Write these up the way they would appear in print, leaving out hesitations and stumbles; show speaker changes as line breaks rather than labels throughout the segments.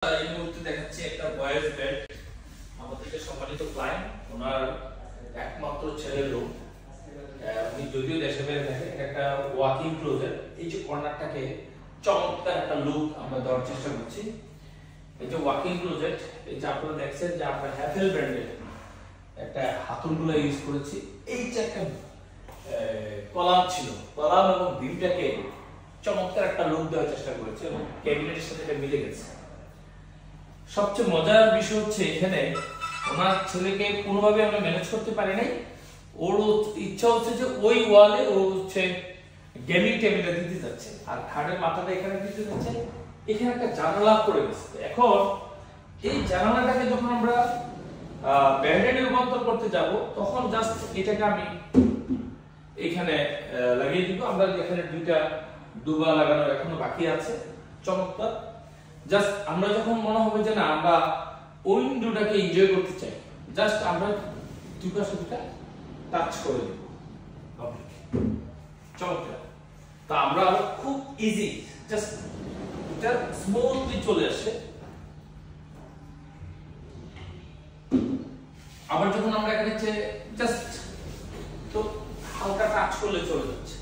এই মুহূর্তে দেখাচ্ছি একটা বয়েজ বেড আমাদেরকে সম্মানিত ক্লায়েন্ট, ওনার একমাত্র ছেলের রুম। উনি যদিও দেশে বাইরে থাকে, একটা ওয়াকিং ক্লোজেট। এই যে কর্নারটাকে চমৎকার একটা লুক আমরা দেওয়ার চেষ্টা করছি। এই যে ওয়াকিং ক্লোজেট, এই যে আপনারা দেখছেন যে আমরা হ্যাভেল ব্র্যান্ডের একটা হাতুড়গুলো ইউজ করেছি। এই যে একটা কলাম ছিল, কলাম এবং ভিউটাকে চমৎকার একটা লুক দেওয়ার চেষ্টা করেছি এবং ক্যাবিনেটের সাথে এটা মিলে গেছে। সবচেয়ে মজার বিষয় হচ্ছে এখানে ওনার ছেলেকে কোনোভাবে আমরা ম্যানেজ করতে পারি নাই। ওর ইচ্ছা হচ্ছে যে ওই ওয়ালে ও হচ্ছে গেমিং টেবিলটা দিতে যাচ্ছে, আর খাটের মাথাটা এখানে দিতে যাচ্ছে। এখানে একটা জানালা করে গেছে। এখন এই জানালাটাকে যখন আমরা বেডে রূপান্তর করতে যাব, তখন জাস্ট এটাকে আমি এখানে লাগিয়ে দিব। আমরা এখানে দুবা লাগানো এখনো বাকি আছে। চমৎকার। জাস্ট আমরা যখন মনে হবে যে না আমরা উইন্ডোটাকে এনজয় করতে চাই, জাস্ট আমরা দুই পাশে দুটা টাচ করে দেব। চমৎকার। তা আমরা খুব ইজি, জাস্ট এটা স্মুথলি চলে আসে। আবার যখন আমরা এখানে জাস্ট তো হালকা টাচ করলে চলে যাচ্ছে।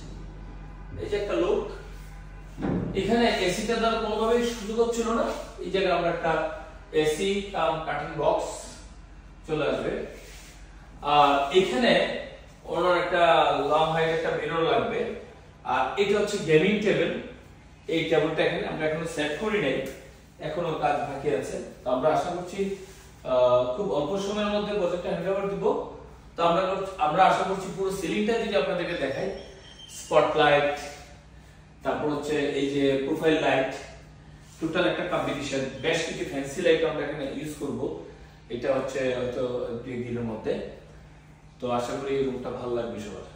এই যে একটা লুক। এখানে এসিটা দেওয়ার কোনোভাবেই সুযোগ হচ্ছিল না। এই জায়গায় আমরা একটা এসি কাটিং বক্স চলে আসবে। আর এখানে ওনার একটা লং হাইট একটা মিরর লাগবে। আর এটা হচ্ছে গেমিং টেবিল। এই টেবিলটা এখানে আমরা এখনো সেট করি নাই, এখনো কাজ বাকি আছে। তো আমরা আশা করছি খুব অল্প সময়ের মধ্যে প্রজেক্টটা হ্যান্ডওভার দিব। তো আমরা আশা করছি পুরো সিলিংটা যদি আপনাদেরকে দেখাই, স্পটলাইট, তারপর হচ্ছে এই যে প্রোফাইল লাইট, টোটাল একটা কম্বিনেশন। বেশ কিছু ফ্যান্সি লাইট আমরা এখানে ইউজ করব। এটা হচ্ছে হয়তো 2 দিনের মধ্যে। তো আশা করি এই রুমটা ভালো লাগবে সবার।